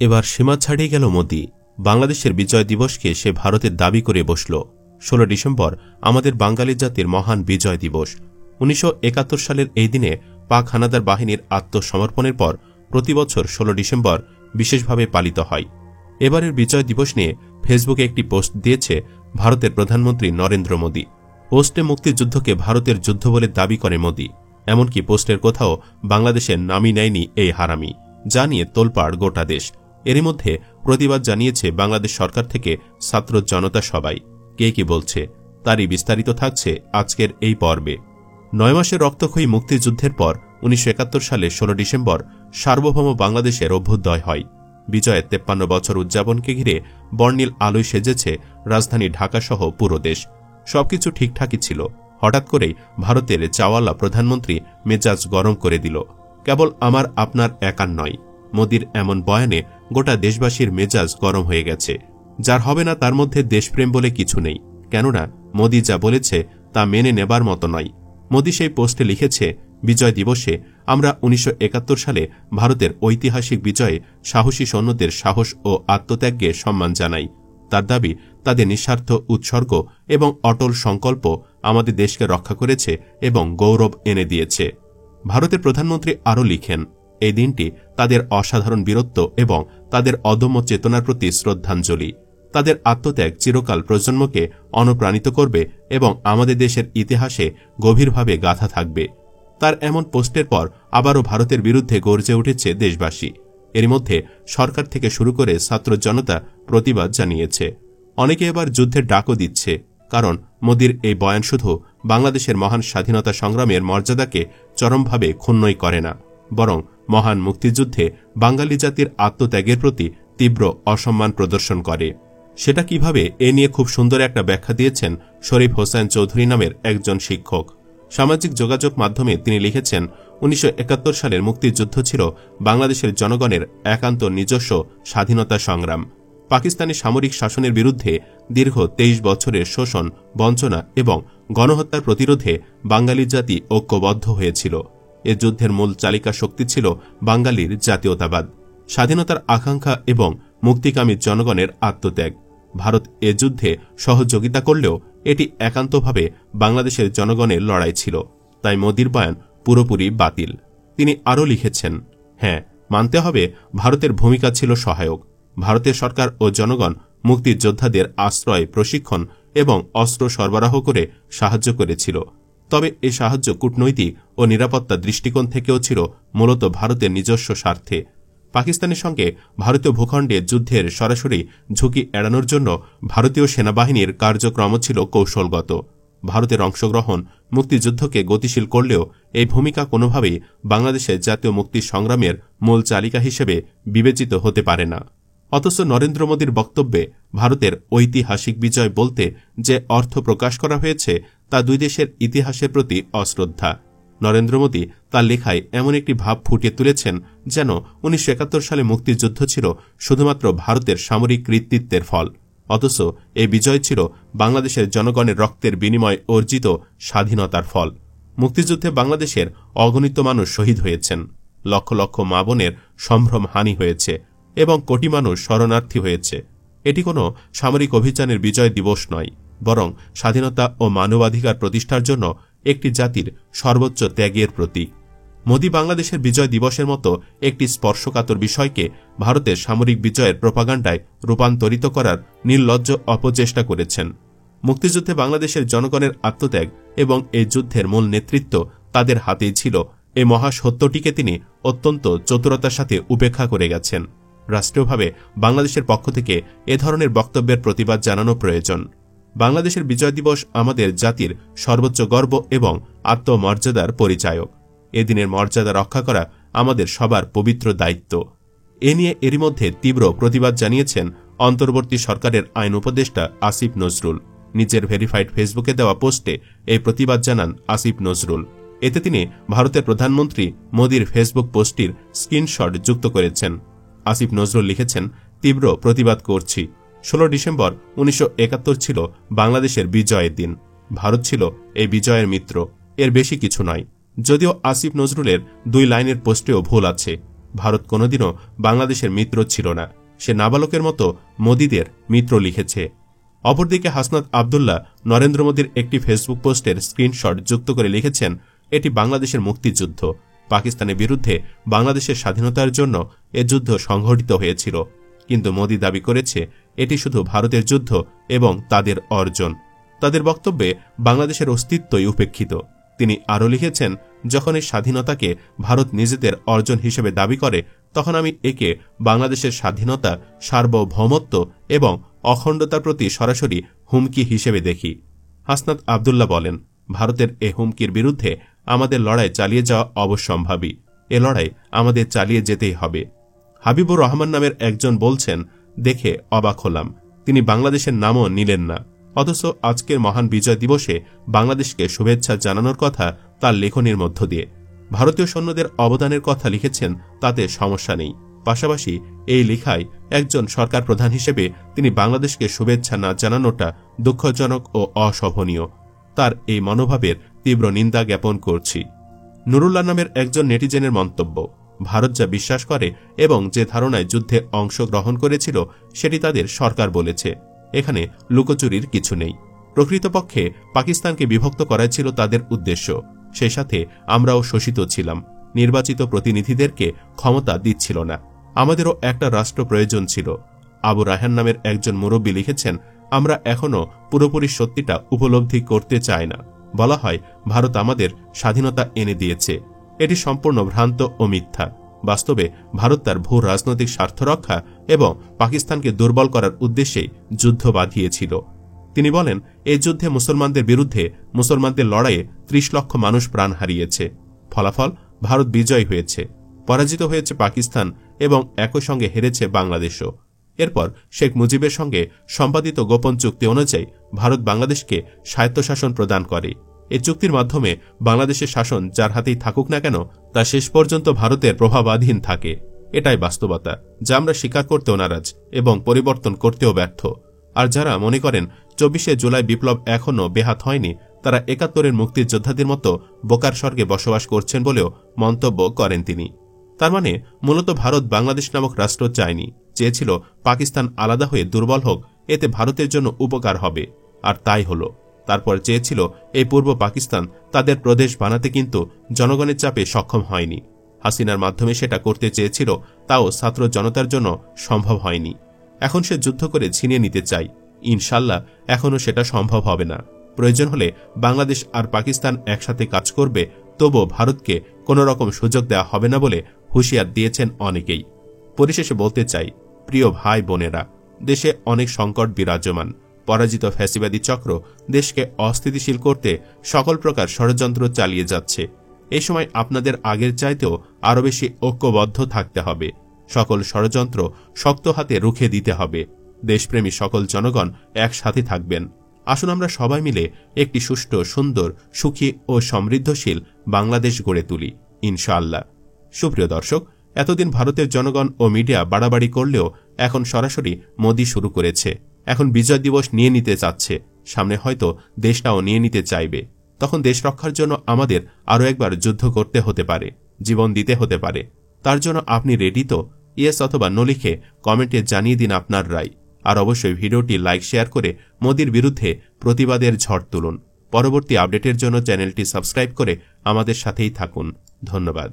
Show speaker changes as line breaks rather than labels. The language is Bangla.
এবার সীমা ছাড়িয়ে গেল মোদি। বাংলাদেশের বিজয় দিবসকে সে ভারতের দাবি করে বসল। 16 ডিসেম্বর আমাদের বাঙালি জাতির মহান বিজয় দিবস। 1971 সালের এই দিনে পাক হানাদার বাহিনীর আত্মসমর্পণের পর প্রতিবছর 16 ডিসেম্বর বিশেষভাবে পালিত হয়। এবারের বিজয় দিবস নিয়ে ফেসবুকে একটি পোস্ট দিয়েছে ভারতের প্রধানমন্ত্রী নরেন্দ্র মোদী। পোস্টে মুক্তিযুদ্ধকে ভারতের যুদ্ধ বলে দাবি করে মোদী। এমনকি পোস্টের কোথাও বাংলাদেশের নামই নেয়নি এই হারামি, যা নিয়ে তোলপাড় গোটা দেশ। এরই মধ্যে প্রতিবাদ জানিয়েছে বাংলাদেশ সরকার থেকে ছাত্র জনতা সবাই। কে কি বলছে তারই বিস্তারিত থাকছে আজকের এই পর্বে। 9 মাসের রক্তক্ষয়ী মুক্তিযুদ্ধের পর 1971 সালে 16 ডিসেম্বর সার্বভৌম বাংলাদেশের অভ্যুদয় হয়। বিজয়ের 53 বছর উদযাপনকে ঘিরে বর্ণিল আলোয় সেজেছে রাজধানী ঢাকাসহ পুরো দেশ। সবকিছু ঠিকঠাকই ছিল। হঠাৎ করেই ভারতের চাওয়ালা প্রধানমন্ত্রী মেজাজ গরম করে দিল। কেবল আমার আপনার একার নয়, মোদির এমন বয়ানে গোটা দেশবাসীর মেজাজ গরম হয়ে গেছে। যার হবে না তার মধ্যে দেশপ্রেম বলে কিছু নেই, কেননা মোদি যা বলেছে তা মেনে নেবার মতো নয়। মোদি সেই পোস্টে লিখেছে, বিজয় দিবসে আমরা 1971 সালে ভারতের ঐতিহাসিক বিজয়ে সাহসী সৈন্যদের সাহস ও আত্মত্যাগকে সম্মান জানাই। তার দাবি, তাদের নিঃস্বার্থ উৎসর্গ এবং অটল সংকল্প আমাদের দেশকে রক্ষা করেছে এবং গৌরব এনে দিয়েছে। ভারতের প্রধানমন্ত্রী আরও লিখেন, এই দিনটি তাদের অসাধারণ বীরত্ব এবং তাদের অদম্য চেতনার প্রতি শ্রদ্ধাঞ্জলি। তাদের আত্মত্যাগ চিরকাল প্রজন্মকে অনুপ্রাণিত করবে এবং আমাদের দেশের ইতিহাসে গভীরভাবে গাঁথা থাকবে। তার এমন পোস্টের পর আবারও ভারতের বিরুদ্ধে গর্জে উঠেছে দেশবাসী। এর মধ্যে সরকার থেকে শুরু করে ছাত্র জনতা প্রতিবাদ জানিয়েছে। অনেকে এবার যুদ্ধের ডাকও দিচ্ছে, কারণ মোদির এই বয়ান শুধু বাংলাদেশের মহান স্বাধীনতা সংগ্রামের মর্যাদাকে চরমভাবে ক্ষুণ্ণই করে না, বরং মহান মুক্তিযুদ্ধে বাঙালি জাতির আত্মত্যাগের প্রতি তীব্র অসম্মান প্রদর্শন করে। সেটা কিভাবে, এ নিয়ে খুব সুন্দর একটা ব্যাখ্যা দিয়েছেন শরীফ হোসেন চৌধুরী নামের একজন শিক্ষক। সামাজিক যোগাযোগ মাধ্যমে তিনি লিখেছেন, 1971 সালের মুক্তিযুদ্ধ ছিল বাংলাদেশের জনগণের একান্ত নিজস্ব স্বাধীনতা সংগ্রাম। পাকিস্তানি সামরিক শাসনের বিরুদ্ধে দীর্ঘ 23 বছরের শোষণ, বঞ্চনা এবং গণহত্যার প্রতিরোধে বাঙালি জাতি ঐক্যবদ্ধ হয়েছিল। এ যুদ্ধের মূল চালিকা শক্তি ছিল বাঙালির জাতীয়তাবাদ, স্বাধীনতার আকাঙ্ক্ষা এবং মুক্তিকামী জনগণের আত্মত্যাগ। ভারত এ যুদ্ধে সহযোগিতা করলেও এটি একান্তভাবে বাংলাদেশের জনগণের লড়াই ছিল। তাই মোদির বয়ান পুরোপুরি বাতিল। তিনি আরও লিখেছেন, হ্যাঁ, মানতে হবে ভারতের ভূমিকা ছিল সহায়ক। ভারতের সরকার ও জনগণ মুক্তিযোদ্ধাদের আশ্রয়, প্রশিক্ষণ এবং অস্ত্র সরবরাহ করে সাহায্য করেছিল। তবে এ সাহায্য কূটনৈতিক ও নিরাপত্তা দৃষ্টিকোণ থেকেও ছিল মূলত ভারতের নিজস্ব স্বার্থে। পাকিস্তানের সঙ্গে ভারতীয় ভূখণ্ডে যুদ্ধের সরাসরি ঝুঁকি এড়ানোর জন্য ভারতীয় সেনাবাহিনীর কার্যক্রম ছিল কৌশলগত। ভারতের অংশগ্রহণ মুক্তিযুদ্ধকে গতিশীল করলেও এই ভূমিকা কোনোভাবেই বাংলাদেশের জাতীয় মুক্তি সংগ্রামের মূল চালিকা হিসেবে বিবেচিত হতে পারে না। অথচ নরেন্দ্র মোদীর বক্তব্যে ভারতের ঐতিহাসিক বিজয় বলতে যে অর্থ প্রকাশ করা হয়েছে তা দুই দেশের ইতিহাসের প্রতি অশ্রদ্ধা। নরেন্দ্র মোদী তার লেখায় এমন একটি ভাব ফুটিয়ে তুলেছেন যেন 1971 সালে মুক্তিযুদ্ধ ছিল শুধুমাত্র ভারতের সামরিক কৃতিত্বের ফল, অথচ এই বিজয় ছিল বাংলাদেশের জনগণের রক্তের বিনিময়ে অর্জিত স্বাধীনতার ফল। মুক্তিযুদ্ধে বাংলাদেশের অগণিত মানুষ শহীদ হয়েছেন, লক্ষ লক্ষ মা বোনের সম্ভ্রম হানি হয়েছে এবং কোটি মানুষ শরণার্থী হয়েছে। এটি কোনো সামরিক অভিযানের বিজয় দিবস নয়, বরং স্বাধীনতা ও মানবাধিকার প্রতিষ্ঠার জন্য একটি জাতির সর্বোচ্চ ত্যাগের প্রতীক। মোদি বাংলাদেশের বিজয় দিবসের মতো একটি স্পর্শকাতর বিষয়কে ভারতের সামরিক বিজয়ের প্রোপাগান্ডায় রূপান্তরিত করার নির্লজ্জ অপচেষ্টা করেছেন। মুক্তিযুদ্ধে বাংলাদেশের জনগণের আত্মত্যাগ এবং এই যুদ্ধের মূল নেতৃত্ব তাদের হাতেই ছিল, এই মহাসত্যটিকে তিনি অত্যন্ত চতুরতার সাথে উপেক্ষা করে গেছেন। রাষ্ট্রীয়ভাবে বাংলাদেশের পক্ষ থেকে এ ধরনের বক্তব্যের প্রতিবাদ জানানো প্রয়োজন। বাংলাদেশের বিজয় দিবস আমাদের জাতির সর্বোচ্চ গর্ব এবং আত্মমর্যাদার পরিচায়ক। এদিনের মর্যাদা রক্ষা করা আমাদের সবার পবিত্র দায়িত্ব। এ নিয়ে এরই মধ্যে তীব্র প্রতিবাদ জানিয়েছেন অন্তর্বর্তী সরকারের আইন উপদেষ্টা আসিফ নজরুল। নিজের ভেরিফাইড ফেসবুকে দেওয়া পোস্টে এই প্রতিবাদ জানান আসিফ নজরুল। এতে তিনি ভারতের প্রধানমন্ত্রী মোদির ফেসবুক পোস্টটির স্ক্রিনশট যুক্ত করেছেন। আসিফ নজরুল লিখেছেন, তীব্র প্রতিবাদ করছি। 16 ডিসেম্বর 1971 ছিল বাংলাদেশের বিজয়ের দিন। ভারত ছিল এই বিজয়ের মিত্র, এর বেশি কিছু নয়। যদিও আসিফ নজরুলের 2 লাইনের পোস্টেও ভুল আছে। ভারত কোনোদিনও বাংলাদেশের মিত্র ছিল না, সে নাবালকের মতো মোদীদের মিত্র লিখেছে। অপরদিকে হাসনাত আবদুল্লাহ নরেন্দ্র মোদীর একটি ফেসবুক পোস্টের স্ক্রিনশট যুক্ত করে লিখেছেন, এটি বাংলাদেশের মুক্তিযুদ্ধ। পাকিস্তানের বিরুদ্ধে বাংলাদেশের স্বাধীনতার জন্য এ যুদ্ধ সংঘটিত হয়েছিল, কিন্তু মোদী দাবি করেছে এটি শুধু ভারতের যুদ্ধ এবং তাদের অর্জন। তাদের বক্তব্যে বাংলাদেশের অস্তিত্বই উপেক্ষিত। তিনি আরও লিখেছেন, যখন এই স্বাধীনতাকে ভারত নিজেদের অর্জন হিসেবে দাবি করে, তখন আমি একে বাংলাদেশের স্বাধীনতা, সার্বভৌমত্ব এবং অখণ্ডতার প্রতি সরাসরি হুমকি হিসেবে দেখি। হাসনাত আবদুল্লাহ বলেন, ভারতের এ হুমকির বিরুদ্ধে আমাদের লড়াই চালিয়ে যাওয়া অবশ্যম্ভাবী। এ লড়াই আমাদের চালিয়ে যেতেই হবে। হাবিবুর রহমান নামের একজন বলছেন, দেখে অবাক হলাম, তিনি বাংলাদেশের নামও নিলেন না, অথচ আজকের মহান বিজয় দিবসে বাংলাদেশকে শুভেচ্ছা জানানোর কথা তার লেখনীর মধ্য দিয়ে। ভারতীয় সৈন্যদের অবদানের কথা লিখেছেন, তাতে সমস্যা নেই। পাশাপাশি এই লেখায় একজন সরকার প্রধান হিসেবে তিনি বাংলাদেশকে শুভেচ্ছা না জানানোটা দুঃখজনক ও অশোভনীয়। তার এই মনোভাবের তীব্র নিন্দা জ্ঞাপন করছি। নুরুল্লাহ নামের একজন নেটিজেনের মন্তব্য, ভারত যা বিশ্বাস করে এবং যে ধারণায় যুদ্ধে অংশগ্রহণ করেছিল সেটি তাদের সরকার বলেছে। এখানে লুকোচুরির কিছু নেই। প্রকৃতপক্ষে পাকিস্তানকে বিভক্ত করাই ছিল তাদের উদ্দেশ্য। সেই সাথে আমরাও শোষিত ছিলাম। নির্বাচিত প্রতিনিধিদেরকে ক্ষমতা দিচ্ছিল না। আমাদেরও একটা রাষ্ট্র প্রয়োজন ছিল। আবু রায়হান নামের একজন মুরব্বী লিখেছেন, আমরা এখনও পুরোপুরি সত্যিটা উপলব্ধি করতে চাই না। বলা হয় ভারত আমাদের স্বাধীনতা এনে দিয়েছে, এটি সম্পূর্ণ ভ্রান্ত ও মিথ্যা। বাস্তবে ভারত তার ভূ রাজনৈতিক স্বার্থ রক্ষা এবং পাকিস্তানকে দুর্বল করার উদ্দেশ্যেই যুদ্ধ বাঁধিয়েছিল। তিনি বলেন, এই যুদ্ধে মুসলমানদের বিরুদ্ধে মুসলমানদের লড়াইয়ে ৩০ লক্ষ মানুষ প্রাণ হারিয়েছে। ফলাফল, ভারত বিজয়ী হয়েছে, পরাজিত হয়েছে পাকিস্তান এবং একই সঙ্গে হেরেছে বাংলাদেশও। এরপর শেখ মুজিবের সঙ্গে সম্পাদিত গোপন চুক্তি অনুযায়ী ভারত বাংলাদেশকে স্বায়ত্তশাসন প্রদান করে। এই চুক্তির মাধ্যমে বাংলাদেশের শাসন যার হাতেই থাকুক না কেন, তা শেষ পর্যন্ত ভারতের প্রভাবাধীন থাকে। এটাই বাস্তবতা, যা আমরা স্বীকার করতেও নারাজ এবং পরিবর্তন করতেও ব্যর্থ। আর যারা মনে করেন ২৪শে জুলাই বিপ্লব এখনও বেহাত হয়নি, তারা ৭১-এর মুক্তিযোদ্ধাদের মতো বোকার স্বর্গে বসবাস করছেন বলেও মন্তব্য করেন তিনি। তার মানে মূলত ভারত বাংলাদেশ নামক রাষ্ট্র চায়নি, চেয়েছিল পাকিস্তান আলাদা হয়ে দুর্বল হোক, এতে ভারতের জন্য উপকার হবে। আর তাই হল। তারপর চেয়েছিল এই পূর্ব পাকিস্তান তাদের প্রদেশ বানাতে, কিন্তু জনগণের চাপে সক্ষম হয়নি। হাসিনার মাধ্যমে সেটা করতে চেয়েছিল, তাও ছাত্র জনতার জন্য সম্ভব হয়নি। এখন সে যুদ্ধ করে ছিনিয়ে নিতে চায়। ইনশাল্লাহ এখনও সেটা সম্ভব হবে না। প্রয়োজন হলে বাংলাদেশ আর পাকিস্তান একসাথে কাজ করবে, তবুও ভারতকে কোনো রকম সুযোগ দেওয়া হবে না বলে হুঁশিয়ার দিয়েছেন অনেকেই। পরিশেষে বলতে চাই, প্রিয় ভাই বোনেরা, দেশে অনেক সংকট বিরাজমান। পরাজিত ফ্যাসিবাদী চক্র দেশকে অস্থিতিশীল করতে সকল প্রকার ষড়যন্ত্র চালিয়ে যাচ্ছে। এই সময় আপনাদের আগের চাইতেও আরও বেশি ঐক্যবদ্ধ থাকতে হবে। সকল ষড়যন্ত্র শক্ত হাতে রুখে দিতে হবে। দেশপ্রেমী সকল জনগণ একসাথে থাকবেন। আসুন আমরা সবাই মিলে একটি সুষ্ঠু, সুন্দর, সুখী ও সমৃদ্ধশীল বাংলাদেশ গড়ে তুলি, ইনশাআল্লাহ। সুপ্রিয় দর্শক, এতদিন ভারতের জনগণ ও মিডিয়া বাড়াবাড়ি করলেও এখন সরাসরি মোদি শুরু করেছে। এখন বিজয় দিবস নিয়ে নিতে চাচ্ছে, সামনে হয়তো দেশটাও নিয়ে নিতে চাইবে। তখন দেশ রক্ষার জন্য আমাদের আরও একবার যুদ্ধ করতে হতে পারে, জীবন দিতে হতে পারে। তার জন্য আপনি রেডি তো? ইয়েস অথবা নো লিখে কমেন্টে জানিয়ে দিন আপনার রায়। আর অবশ্যই ভিডিওটি লাইক, শেয়ার করে মোদির বিরুদ্ধে প্রতিবাদের ঝড় তুলুন। পরবর্তী আপডেটের জন্য চ্যানেলটি সাবস্ক্রাইব করে আমাদের সাথেই থাকুন। ধন্যবাদ।